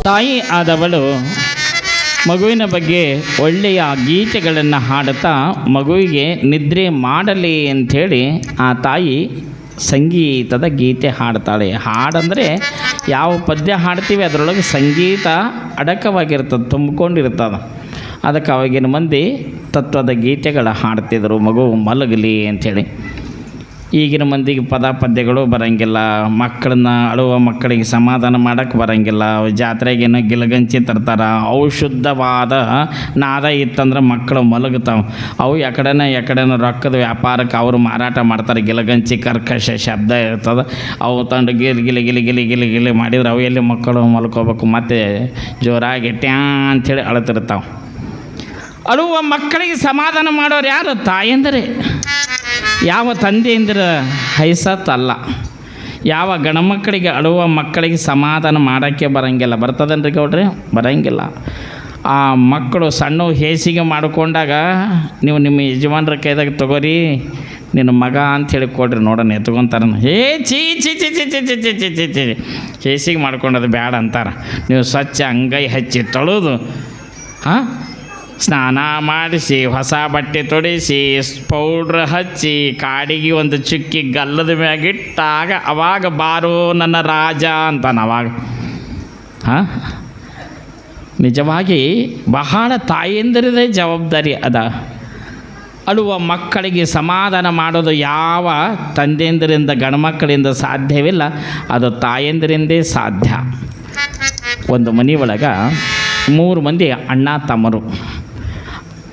ತಾಯಿ ಆದವಳು ಮಗುವಿನ ಬಗ್ಗೆ ಒಳ್ಳೆಯ ಗೀತೆಗಳನ್ನು ಹಾಡುತ್ತಾ ಮಗುವಿಗೆ ನಿದ್ರೆ ಮಾಡಲಿ ಅಂಥೇಳಿ ಆ ತಾಯಿ ಸಂಗೀತದ ಗೀತೆ ಹಾಡ್ತಾಳೆ. ಹಾಡಂದರೆ ಯಾವ ಪದ್ಯ ಹಾಡ್ತೀವಿ ಅದರೊಳಗೆ ಸಂಗೀತ ಅಡಕವಾಗಿರ್ತದೆ, ತುಂಬಿಕೊಂಡಿರ್ತದೆ. ಅದಕ್ಕೆ ಅವಾಗಿನ ಮಂದಿ ತತ್ವದ ಗೀತೆಗಳ ಹಾಡ್ತಿದ್ರು ಮಗು ಮಲಗಲಿ ಅಂಥೇಳಿ. ಈಗಿನ ಮಂದಿಗೆ ಪದ್ಯಗಳು ಬರೋಂಗಿಲ್ಲ, ಮಕ್ಕಳನ್ನ ಅಳುವ ಮಕ್ಕಳಿಗೆ ಸಮಾಧಾನ ಮಾಡೋಕ್ಕೆ ಬರೋಂಗಿಲ್ಲ. ಜಾತ್ರೆಗೇನೋ ಗಿಲಗಂಚಿ ತರ್ತಾರೆ, ಅವು ಶುದ್ಧವಾದ ನಾದ ಇತ್ತಂದ್ರೆ ಮಕ್ಕಳು ಮಲಗ್ತಾವೆ. ಅವು ಎಕಡೆನೋ ರೊಕ್ಕದ ವ್ಯಾಪಾರಕ್ಕೆ ಅವರು ಮಾರಾಟ ಮಾಡ್ತಾರೆ. ಗಿಲಗಂಚಿ ಕರ್ಕಶ ಶಬ್ದ ಇರ್ತದೆ, ಅವು ತಂದು ಗಿಲಿ ಮಾಡಿದ್ರೆ ಅವು ಎಲ್ಲಿ ಮಕ್ಕಳು ಮಲ್ಕೋಬೇಕು, ಮತ್ತು ಜೋರಾಗಿ ಟ್ಯಾ ಅಂಥೇಳಿ ಅಳ್ತಿರ್ತಾವೆ. ಅಳುವ ಮಕ್ಕಳಿಗೆ ಸಮಾಧಾನ ಮಾಡೋರು ಯಾರು? ತಾಯಂದರೆ. ಯಾವ ತಂದೆಯಂದಿರ ಹೈಸತ್ತಲ್ಲ. ಯಾವ ಗಣಮಕ್ಕಳಿಗೆ ಅಳುವ ಮಕ್ಕಳಿಗೆ ಸಮಾಧಾನ ಮಾಡೋಕ್ಕೆ ಬರೋಂಗಿಲ್ಲ. ಬರ್ತದನ್ರಿ ಗೌಡ್ರಿ? ಬರೋಂಗಿಲ್ಲ. ಆ ಮಕ್ಕಳು ಸಣ್ಣ ಹೇಸಿಗೆ ಮಾಡಿಕೊಂಡಾಗ ನೀವು ನಿಮ್ಮ ಯಜಮಾನ್ರ ಕೈದಾಗ ತಗೋರಿ ನಿನ್ನ ಮಗ ಅಂಥೇಳಿ ಕೊಡ್ರಿ ನೋಡೋಣ ಎತ್ಕೊಂತಾರ. ಚೀ ಚಿ ಚಿ ಚಿ ಚಿ ಚಿ ಚಿ ಚಿ ಚಿ ಚಿ ಹೇಸಿಗೆ ಮಾಡ್ಕೊಂಡದು ಬ್ಯಾಡ ಅಂತಾರೆ. ನೀವು ಸ್ವಚ್ಛ ಅಂಗೈ ಹಚ್ಚಿ ತೊಳೆದು ಸ್ನಾನ ಮಾಡಿಸಿ ಹೊಸ ಬಟ್ಟೆ ತೊಡಿಸಿ ಪೌಡ್ರ್ ಹಚ್ಚಿ ಕಾಡಿಗೆ ಒಂದು ಚುಕ್ಕಿ ಗಲ್ಲದ ಮ್ಯಾಗಿಟ್ಟಾಗ ಅವಾಗ ಬಾರೋ ನನ್ನ ರಾಜ ಅಂತಾನೆ. ಅವಾಗ ನಿಜವಾಗಿ ಬಹಳ ತಾಯಂದಿರದೇ ಜವಾಬ್ದಾರಿ ಅದ. ಅಳುವ ಮಕ್ಕಳಿಗೆ ಸಮಾಧಾನ ಮಾಡೋದು ಯಾವ ತಂದೆಯಂದರಿಂದ ಗಂಡ್ಮಕ್ಕಳಿಂದ ಸಾಧ್ಯವಿಲ್ಲ, ಅದು ತಾಯಂದಿರಿಂದೇ ಸಾಧ್ಯ. ಒಂದು ಮನೆ ಒಳಗೆ 3 ಮಂದಿ ಅಣ್ಣ ತಮ್ಮರು.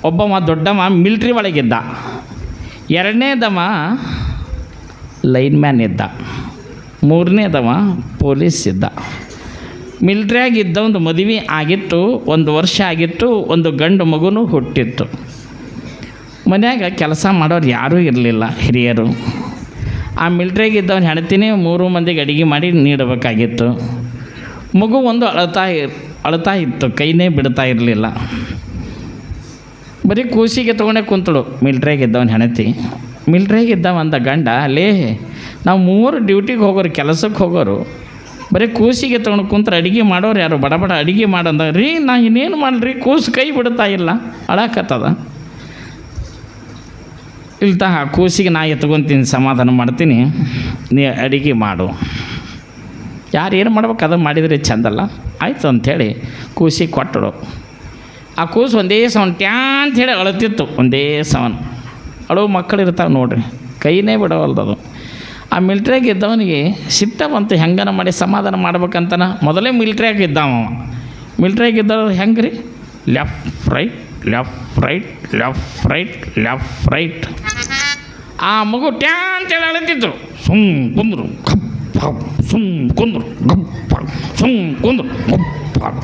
ಒಬ್ಬವ ದೊಡ್ಡವ ಮಿಲ್ಟ್ರಿ ಒಳಗಿದ್ದ, 2ನೇದವ ಲೈನ್ಮ್ಯಾನ್ ಇದ್ದ, 3ನೇದವ ಪೊಲೀಸ್ ಇದ್ದ. ಮಿಲ್ಟ್ರಿಯಾಗಿದ್ದ ಒಂದು ಮದುವೆ ಆಗಿತ್ತು, 1 ವರ್ಷ ಆಗಿತ್ತು, ಒಂದು ಗಂಡು ಮಗುನೂ ಹುಟ್ಟಿತ್ತು. ಮನ್ಯಾಗ ಕೆಲಸ ಮಾಡೋರು ಯಾರೂ ಇರಲಿಲ್ಲ, ಹಿರಿಯರು. ಆ ಮಿಲ್ಟ್ರಿಯಾಗಿದ್ದವನು ಹೆಣ್ತಿನೇ 3 ಮಂದಿಗೆ ಅಡುಗೆ ಮಾಡಿ ನೀಡಬೇಕಾಗಿತ್ತು. ಮಗು ಒಂದು ಅಳ್ತಾ ಇತ್ತು, ಕೈನೇ ಬಿಡ್ತಾ ಇರಲಿಲ್ಲ. ಬರೀ ಕೂಸಿಗೆ ತೊಗೊಂಡೆ ಕುಂತಳು ಮಿಲ್ಟ್ರಿಯಾಗಿದ್ದವನು ಹೆಣತಿ. ಮಿಲ್ಟ್ರಿಯಾಗಿದ್ದವ ಅಂದ ಗಂಡ, ಅಲ್ಲೇ ನಾವು 3 ಡ್ಯೂಟಿಗೆ ಹೋಗೋರು, ಕೆಲಸಕ್ಕೆ ಹೋಗೋರು, ಬರೀ ಕೂಸಿಗೆ ತೊಗೊಂಡು ಕುಂತ್ರೆ ಅಡುಗೆ ಮಾಡೋರು ಯಾರು? ಬಡ ಅಡುಗೆ ಮಾಡಂದ. ರೀ ನಾ ಇನ್ನೇನು ಮಾಡಲ್ರಿ, ಕೂಸು ಕೈ ಬಿಡ್ತಾ ಇಲ್ಲ, ಅಳಾಕತ್ತದ. ಇಲ್ತಾ ಕೂಸಿಗೆ ನಾ ಎತ್ಕೊತೀನಿ, ಸಮಾಧಾನ ಮಾಡ್ತೀನಿ, ನೀ ಅಡುಗೆ ಮಾಡು. ಯಾರು ಏನು ಮಾಡ್ಬೇಕು ಅದು ಮಾಡಿದರೆ ಚಂದಲ್ಲ, ಆಯಿತು ಅಂಥೇಳಿ ಕೂಸಿಗೆ ಕೊಟ್ಟಳು. ಆ ಕೂಸು ಒಂದೇ ಸವನ್ ಟ್ಯಾನ್ ಅಂಥೇಳಿ ಅಳತಿತ್ತು, ಒಂದೇ ಸವನ್. ಅಳು ಮಕ್ಕಳು ಇರ್ತಾವೆ ನೋಡ್ರಿ, ಕೈನೇ ಬಿಡವಲ್ದದು. ಆ ಮಿಲ್ಟ್ರಿಯಾಗ ಇದ್ದವನಿಗೆ ಸಿಟ್ಟ ಬಂತು, ಹೆಂಗನ ಮಾಡಿ ಸಮಾಧಾನ ಮಾಡ್ಬೇಕಂತನ. ಮೊದಲೇ ಮಿಲ್ಟ್ರಿಯಾಗ ಇದ್ದಾವ. ಮಿಲ್ಟ್ರಿಯಾಗ ಇದ್ದವ್ರು ಹೆಂಗೆ ರೀ? Left right left right left right left right. ಆ ಮಗು ಟ್ಯಾನ್ ಅಂತೇಳಿ ಅಳತಿತ್ತು. ಸುಮ್ ಕುಂದ್ರು, ಗಪ್ ಸುಮ್ ಕುಂದ್ರು, ಗಪ್ ಸುಮ್ ಕುಂದ್ರು, ಗಪ್.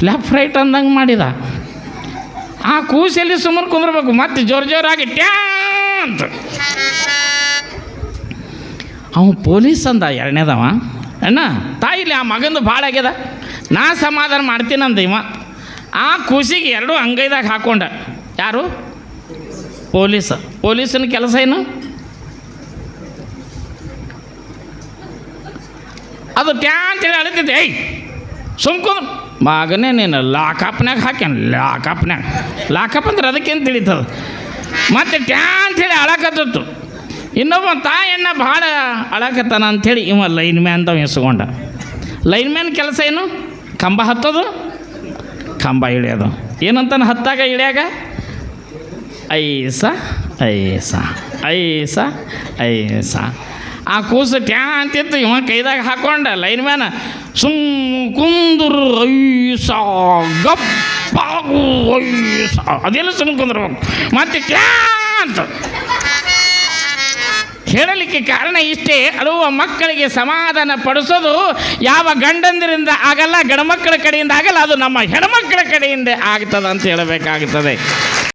ಲೆಫ್ಟ್ ರೈಟ್ ಅಂದಂಗೆ ಮಾಡಿದ. ಆ ಕೂಸಲ್ಲಿ ಸುಮ್ಮನೆ ಕುಂದ್ರಬೇಕು, ಮತ್ತೆ ಜೋರಾಗಿ ಟ್ಯಾಂತ. ಅವನು ಪೊಲೀಸ್ ಅಂದ 2ನೇದವ. ಅಣ್ಣ ತಾಯಿಲಿ ಆ ಮಗಂದು ಭಾಳ ಆಗ್ಯದ, ನಾ ಸಮಾಧಾನ ಮಾಡ್ತೀನಂದ ಇವ. ಆ ಕೂಸಿಗೆ 2 ಅಂಗೈದಾಗ ಹಾಕೊಂಡ. ಯಾರು? ಪೊಲೀಸನ ಕೆಲಸ ಏನು? ಅದು ಟ್ಯಾನ್ ಅಂತೇಳಿ ಅಳತಿದ್ದೆ. ಏಯ್ ಸುಮ್ಕೊಂಡ್ರು ಮಗನೇ, ನೀನು ಲಾಕಪ್ನಾಗ ಹಾಕ್ಯಾನ. ಲಾಕಪ್ ಅಂದ್ರೆ ಅದಕ್ಕೇನು ತಿಳಿತದ. ಮತ್ತು ಟ್ಯಾನ್ ಅಂಥೇಳಿ ಅಳಕತ್ತಿತ್ತು. ಇನ್ನೊಬ್ಬ ತಾಯಣ್ಣ ಭಾಳ ಅಳಕತ್ತಾನ ಅಂಥೇಳಿ ಇವ ಲೈನ್ಮ್ಯಾನ್ದವ ಎಸ್ಕೊಂಡ. ಲೈನ್ಮ್ಯಾನ್ ಕೆಲಸ ಏನು? ಕಂಬ ಹತ್ತೋದು, ಕಂಬ ಇಳಿಯೋದು. ಏನಂತಾನೆ ಹತ್ತಾಗ ಇಳಿಯಾಗ? ಐಸ ಐಸ ಐಸ ಐಸ. ಆ ಕೂಸು ಟ್ಯಾ ಅಂತಿತ್ತು, ಇವ ಕೈದಾಗ ಹಾಕೊಂಡ. ಲೈನ್ಮ್ಯಾನ ಸುಮ್ ಕುಂದ್ರು, ಐಸ ಗಪ್ಪಾಗು ಐಸ. ಅದೆಲ್ಲ ಸುಮ್ ಕುಂದ್ರಬೇಕು, ಮತ್ತೆ ಟ್ಯಾ ಅಂತ ಹೇಳಲಿಕ್ಕೆ ಕಾರಣ ಇಷ್ಟೇ. ಅಳುವ ಮಕ್ಕಳಿಗೆ ಸಮಾಧಾನ ಪಡಿಸೋದು ಯಾವ ಗಂಡಂದಿರಿಂದ ಆಗಲ್ಲ, ಗಂಡ್ಮಕ್ಕಳ ಕಡೆಯಿಂದ ಆಗಲ್ಲ, ಅದು ನಮ್ಮ ಹೆಣ್ಮಕ್ಕಳ ಕಡೆಯಿಂದ ಆಗ್ತದೆ ಅಂತ ಹೇಳಬೇಕಾಗುತ್ತದೆ.